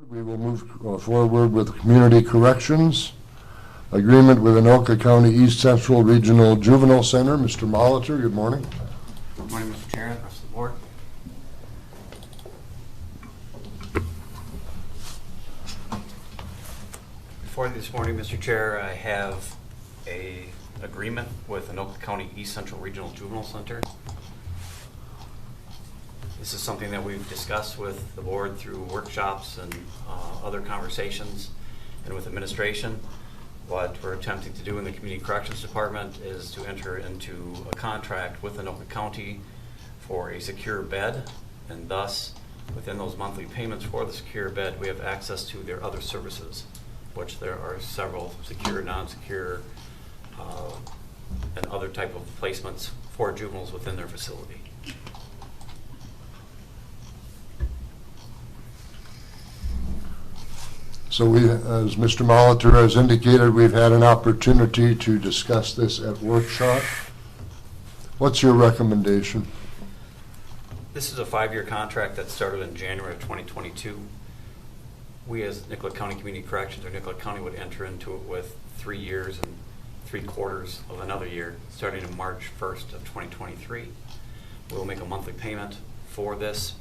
We will move forward with Community Corrections Agreement with Anoka County East Central Regional Juvenile Center. Mr. Molitor, good morning. Good morning, Mr. Chair, rest of the board. Before you this morning, Mr. Chair, I have an agreement with Anoka County East Central Regional Juvenile Center. This is something that we've discussed with the board through workshops and other conversations and with administration. What we're attempting to do in the Community Corrections Department is to enter into a contract with Anoka County for a secure bed, and thus within those monthly payments for the secure bed we have access to their other services, which there are several: secure, non-secure, and other type of placements for juveniles within their facility. So we, as Mr. Molitor has indicated, we've had an opportunity to discuss this at workshop. What's your recommendation? This is a 5-year contract that started in January of 2022. We as Nicollet County Community Corrections, or Nicollet County, would enter into it with 3 years and 3/4 of another year, starting in March 1st of 2023. We will make a monthly payment for this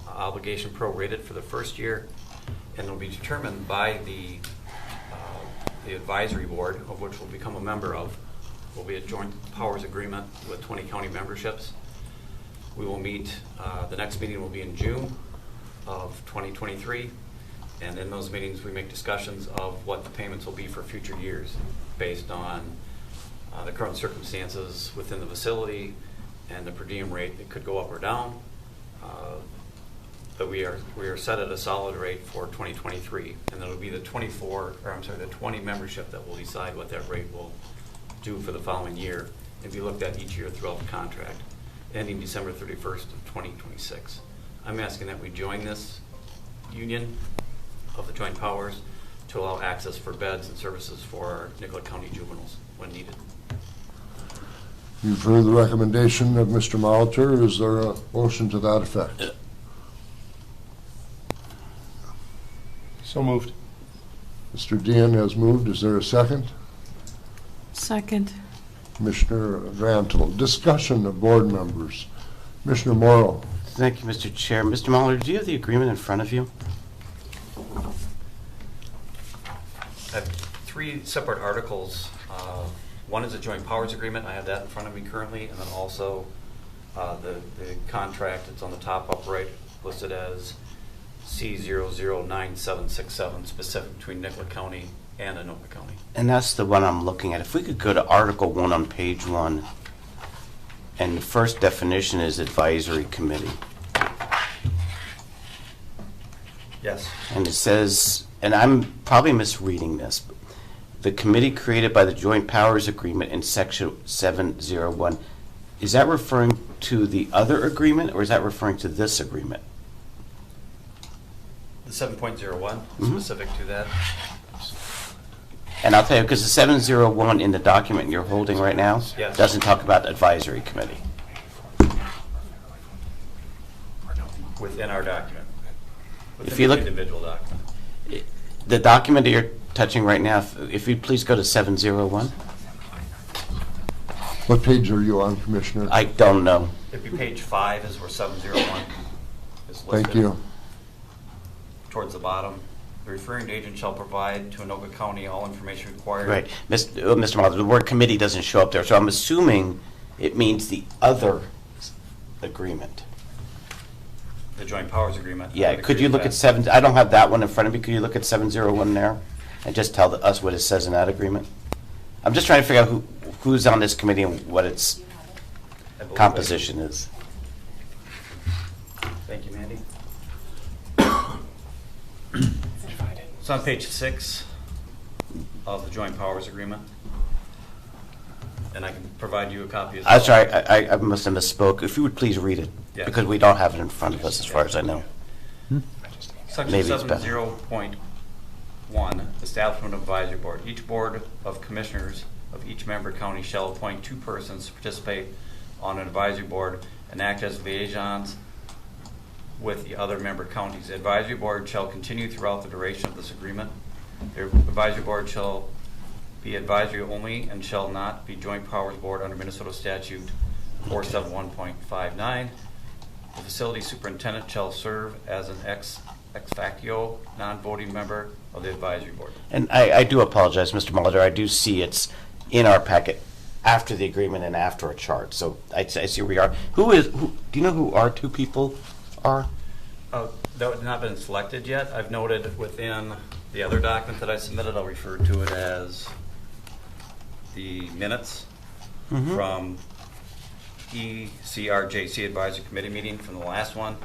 obligation prorated for the first year, and it will be determined by the advisory board, of which we'll become a member of. Will be a joint powers agreement with 20 county memberships. We will meet, the next meeting will be in June of 2023, and in those meetings we make discussions of what the payments will be for future years based on the current circumstances within the facility and the per diem rate. It could go up or down. But we are set at a solid rate for 2023, and it'll be the 20 membership that will decide what that rate will do for the following year, and be looked at each year throughout the contract, ending December 31st of 2026. I'm asking that we join this union of the joint powers to allow access for beds and services for our Nicollet County juveniles when needed. You've heard the recommendation of Mr. Molitor. Is there a motion to that effect? So moved. Mr. Dean has moved. Is there a second? Second. Commissioner Grantle. Discussion of board members. Commissioner Morrow. Thank you, Mr. Chair. Mr. Muller, do you have the agreement in front of you? I have 3 separate articles. One is a joint powers agreement. I have that in front of me currently, and then also the contract. It's on the top upright, listed as C009767, specific between Nicollet County and Anoka County. And that's the one I'm looking at. If we could go to Article 1 on page 1, and the first definition is advisory committee. Yes. And it says, and I'm probably misreading this, but the committee created by the Joint Powers Agreement in Section 701, is that referring to the other agreement, or is that referring to this agreement? The 7.01 specific to that. And I'll tell you, because the 701 in the document you're holding right now Yes. doesn't talk about the advisory committee. Within our document. Within If you the look, individual document. the document that you're touching right now, if you'd please go to 701. What page are you on, Commissioner? I don't know. It'd be page 5 is where 701 is listed. Thank you. Towards the bottom. The referring agent shall provide to Anoka County all information required. Right. Mr. Molitor, the word committee doesn't show up there, so I'm assuming it means the other agreement. The joint powers agreement. Yeah, could you look at I don't have that one in front of me. Could you look at 701 there and just tell us what it says in that agreement? I'm just trying to figure out who's on this committee and what its composition is. Thank you, Mandy. It's on page 6 of the joint powers agreement, and I can provide you a copy as well. I'm sorry, I must have misspoke. If you would please read it, Yes. because we don't have it in front of us as far as I know. Section Maybe it's better. 70.1, Establishment of Advisory Board. Each board of commissioners of each member county shall appoint 2 persons to participate on an advisory board and act as liaisons with the other member counties. The advisory board shall continue throughout the duration of this agreement. The advisory board shall be advisory only and shall not be joint powers board under Minnesota statute 471.59. The facility superintendent shall serve as an ex officio non-voting member of the advisory board. And I do apologize, Mr. Molitor, I do see it's in our packet after the agreement and after a chart, so I see where we are. Do you know who our two people are? That has not been selected yet. I've noted within the other document that I submitted, I'll refer to it as the minutes from ECRJC Advisory Committee meeting from the last one.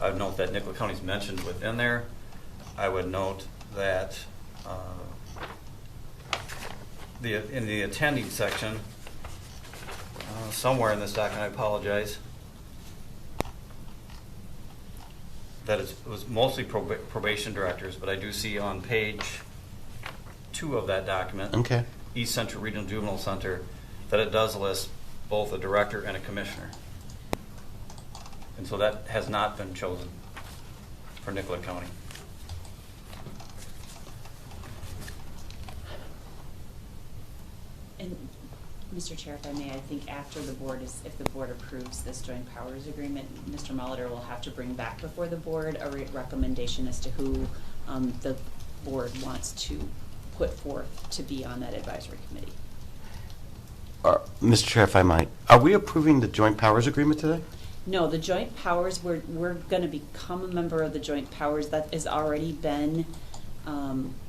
I would note that Nicollet County is mentioned within there. I would note that in the attending section, somewhere in this document, I apologize, that it was mostly probation directors, but I do see on page 2 of that document, Okay. East Central Regional Juvenile Center, that it does list both a director and a commissioner. And so that has not been chosen for Nicollet County. And Mr. Chair, if I may, I think after the board if the board approves this joint powers agreement, Mr. Molitor will have to bring back before the board a recommendation as to who the board wants to put forth to be on that advisory committee. Mr. Chair, if I might, are we approving the joint powers agreement today? No, the joint powers, we're going to become a member of the joint powers. That has already been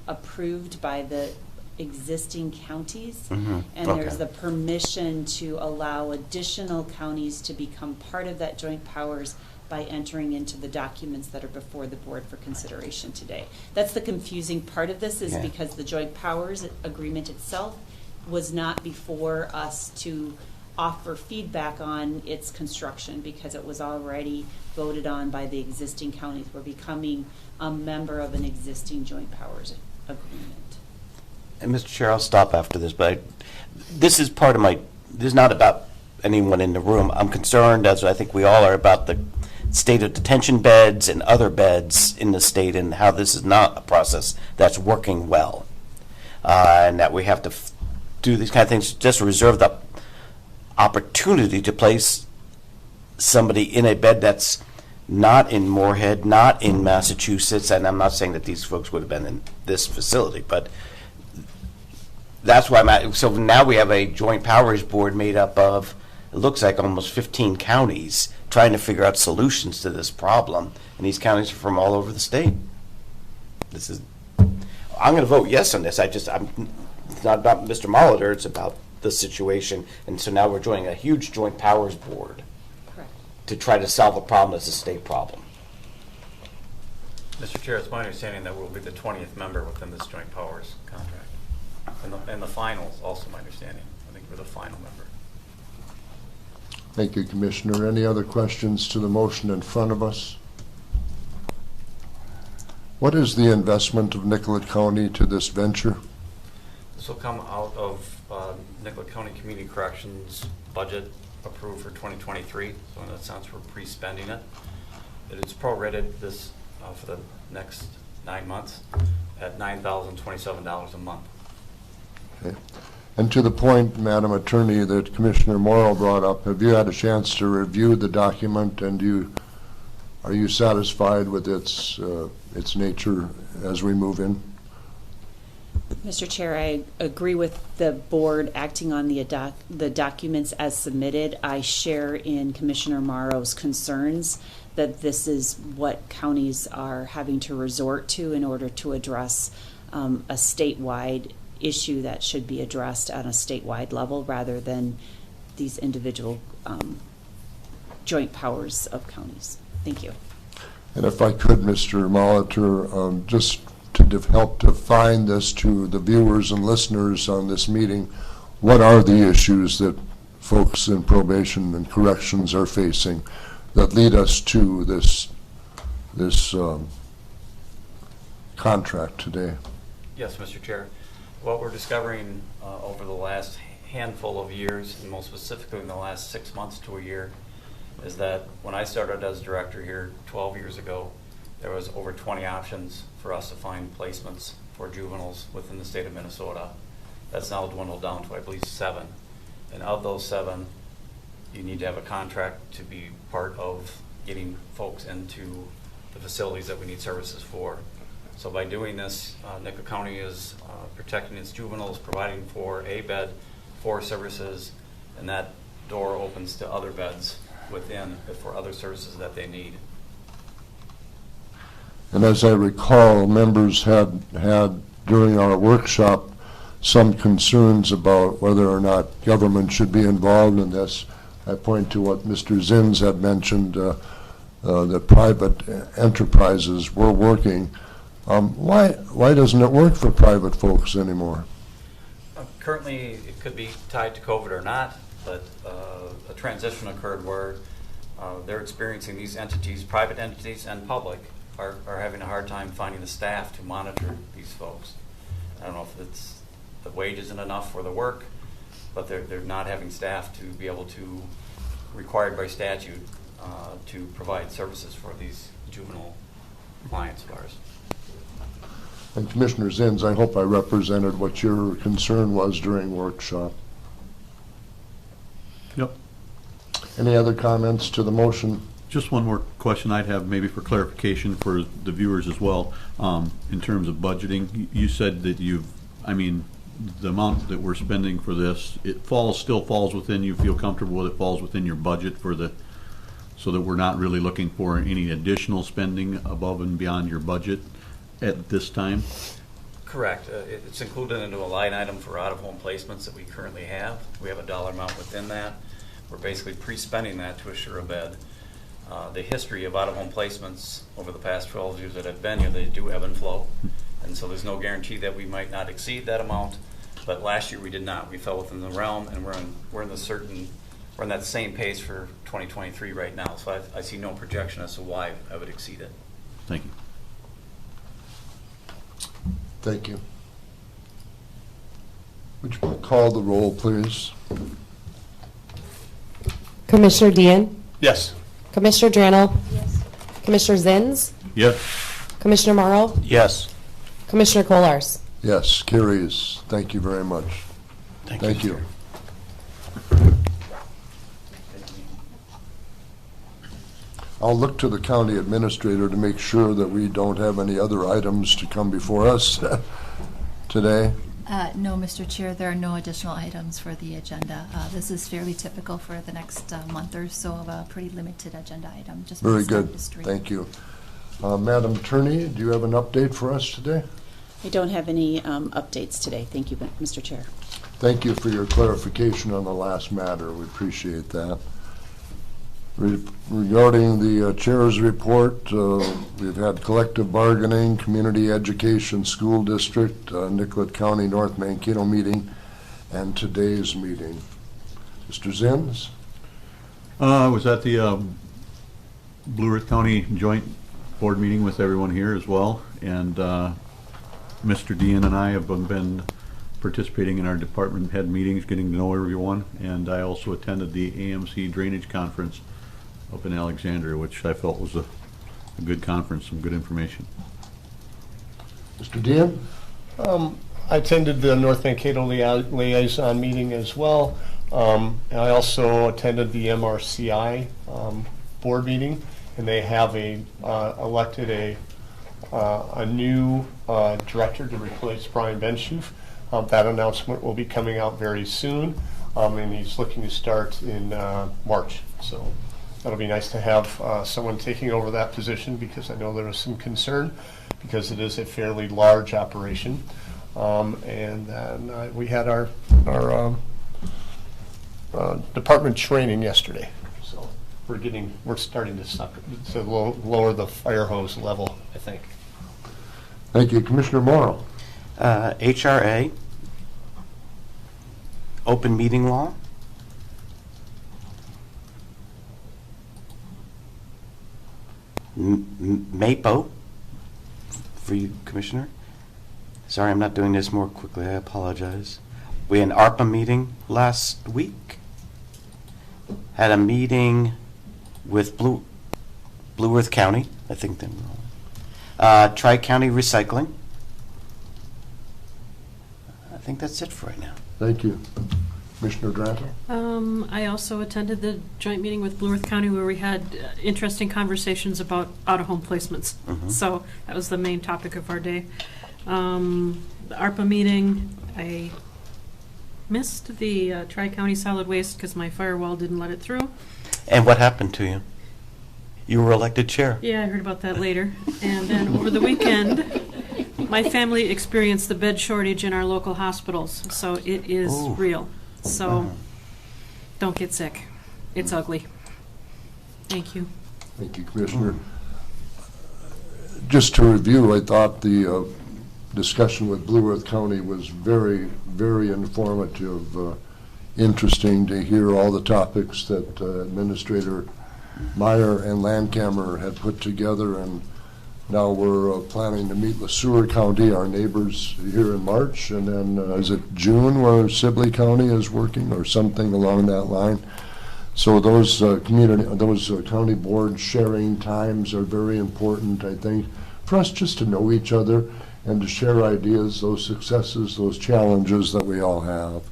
approved by the existing counties. Mm-hmm. And Okay. there's the permission to allow additional counties to become part of that joint powers by entering into the documents that are before the board for consideration today. That's the confusing part of this, is Yeah. because the joint powers agreement itself was not before us to offer feedback on its construction, because it was already voted on by the existing counties. We're becoming a member of an existing joint powers agreement. And Mr. Chair, I'll stop after this, but this is part of this is not about anyone in the room. I'm concerned, as I think we all are, about the state of detention beds and other beds in the state, and how this is not a process that's working well. And that we have to do these kind of things, just reserve the opportunity to place somebody in a bed that's not in Moorhead, not in Massachusetts, and I'm not saying that these folks would have been in this facility, but that's why I'm at. So now we have a joint powers board made up of, it looks like almost 15 counties trying to figure out solutions to this problem, and these counties are from all over the state. I'm going to vote yes on this. It's not about Mr. Molitor, it's about the situation, and so now we're joining a huge joint powers board Correct. to try to solve a problem that's a state problem. Mr. Chair, it's my understanding that we'll be the 20th member within this joint powers contract. And the finals, also my understanding. I think we're the final member. Thank you, Commissioner. Any other questions to the motion in front of us? What is the investment of Nicollet County to this venture? This will come out of Nicollet County Community Corrections budget approved for 2023. So in that sense, we're pre-spending it. It is prorated this for the next 9 months at $9,027 a month. Okay. And to the point, Madam Attorney, that Commissioner Morrow brought up, have you had a chance to review the document, and are you satisfied with its nature as we move in? Mr. Chair, I agree with the board acting on the documents as submitted. I share in Commissioner Morrow's concerns that this is what counties are having to resort to in order to address a statewide issue that should be addressed on a statewide level rather than these individual joint powers of counties. Thank you. And if I could, Mr. Molitor, just to help define this to the viewers and listeners on this meeting, what are the issues that folks in probation and corrections are facing that lead us to this contract today? Yes, Mr. Chair. What we're discovering over the last handful of years, and most specifically in the last 6 months to a year, is that when I started as director here 12 years ago, there was over 20 options for us to find placements for juveniles within the state of Minnesota. That's now dwindled down to, I believe, 7. And of those 7, you need to have a contract to be part of getting folks into the facilities that we need services for. So by doing this, Nicollet County is protecting its juveniles, providing for a bed for services, and that door opens to other beds within for other services that they need. And as I recall, members had during our workshop some concerns about whether or not government should be involved in this. I point to what Mr. Zins had mentioned, that private enterprises were working. Why doesn't it work for private folks anymore? Currently, it could be tied to COVID or not, but a transition occurred where they're experiencing these entities, private entities and public, are having a hard time finding the staff to monitor these folks. I don't know if it's the wage isn't enough for the work, but they're not having staff to be able to, required by statute, to provide services for these juvenile clients of ours. And Commissioner Zins, I hope I represented what your concern was during workshop. Yep. Any other comments to the motion? Just one more question I'd have, maybe for clarification for the viewers as well. In terms of budgeting, you said that the amount that we're spending for this, still falls within, you feel comfortable with it, falls within your budget so that we're not really looking for any additional spending above and beyond your budget at this time? Correct. It's included into a line item for out-of-home placements that we currently have. We have a dollar amount within that. We're basically pre-spending that to assure a bed. The history of out-of-home placements over the past 12 years that I've been here, they do ebb and flow. And so there's no guarantee that we might not exceed that amount. But last year we did not. We fell within the realm, and we're in that same pace for 2023 right now. So I see no projection as to why I would exceed it. Thank you. Thank you. Would you call the roll, please? Commissioner Dean? Yes. Commissioner Drano? Yes. Commissioner Zins? Yes. Commissioner Morrow? Yes. Commissioner Kolars? Yes, carries. Thank you very much. Thank you. I'll look to the county administrator to make sure that we don't have any other items to come before us today. No, Mr. Chair, there are no additional items for the agenda. This is fairly typical for the next month or so of a pretty limited agenda item. Just Very based on good. history. Thank you. Madam Attorney, do you have an update for us today? I don't have any updates today. Thank you, Mr. Chair. Thank you for your clarification on the last matter. We appreciate that. Regarding the chair's report, we've had collective bargaining, community education, school district, Nicollet County, North Mankato meeting, and today's meeting. Mr. Zins? I was at the Blue Earth County joint board meeting with everyone here as well, and Mr. Dean and I have been participating in our department head meetings, getting to know everyone, and I also attended the AMC Drainage Conference up in Alexandria, which I felt was a good conference, some good information. Mr. Dean? I attended the North Mankato liaison meeting as well. And I also attended the MRCI board meeting, and they have elected a new director to replace Brian Benschoof. That announcement will be coming out very soon, and he's looking to start in March. So that'll be nice to have someone taking over that position, because I know there was some concern because it is a fairly large operation. And then we had our department training yesterday. So we're starting to lower the fire hose level, I think. Thank you. Commissioner Morrow? HRA, open meeting law. MAPO, for you, Commissioner. Sorry, I'm not doing this more quickly. I apologize. We had an ARPA meeting last week. Had a meeting with Blue Earth County, I think then. Tri-County Recycling. I think that's it for right now. Thank you. Commissioner Dranto? I also attended the joint meeting with Blue Earth County where we had interesting conversations about out-of-home placements. Mhm. So that was the main topic of our day. The ARPA meeting, I missed the Tri-County Solid Waste because my firewall didn't let it through. And what happened to you? You were elected chair. Yeah, I heard about that later. And then over the weekend, my family experienced the bed shortage in our local hospitals. So it is Ooh. real. So don't get sick. It's ugly. Thank you. Thank you, Commissioner. Just to review, I thought the discussion with Blue Earth County was very, very informative, interesting to hear all the topics that Administrator Meyer and Landcamer had put together, and now we're planning to meet with Seward County, our neighbors, here in March, and then is it June where Sibley County is working or something along that line? So those county board sharing times are very important, I think, for us just to know each other and to share ideas, those successes, those challenges that we all have.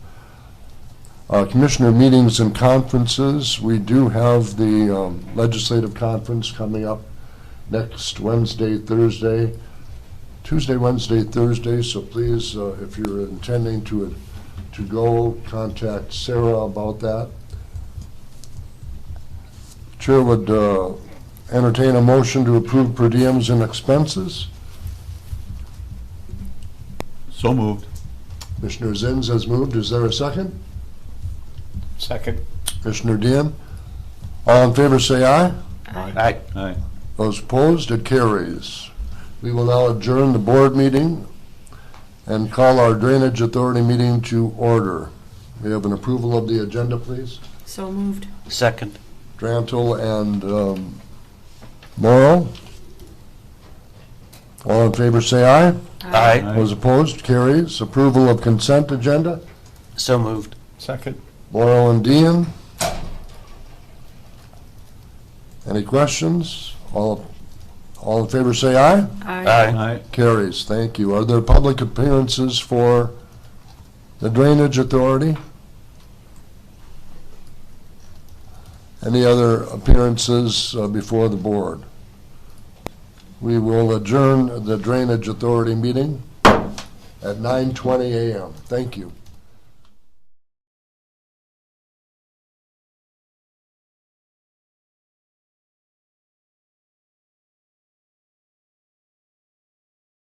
Commissioner meetings and conferences, we do have the legislative conference coming up next Wednesday, Thursday, Tuesday, Wednesday, Thursday, so please, if you're intending to go, contact Sarah about that. Chair would entertain a motion to approve per diems and expenses. So moved. Commissioner Zins has moved. Is there a second? Second. Commissioner Dean? All in favor say aye. Aye. Aye. Those opposed, it carries. We will now adjourn the board meeting and call our Drainage Authority meeting to order. We have an approval of the agenda, please. So moved. Second. Drantle and Morrow. All in favor say aye. Aye. Those opposed, carries. Approval of consent agenda. So moved. Second. Morrow and Dean. Any questions? All in favor say aye. Aye. Carries, thank you. Are there public appearances for the Drainage Authority? Any other appearances before the board? We will adjourn the Drainage Authority meeting at 9:20 a.m. Thank you.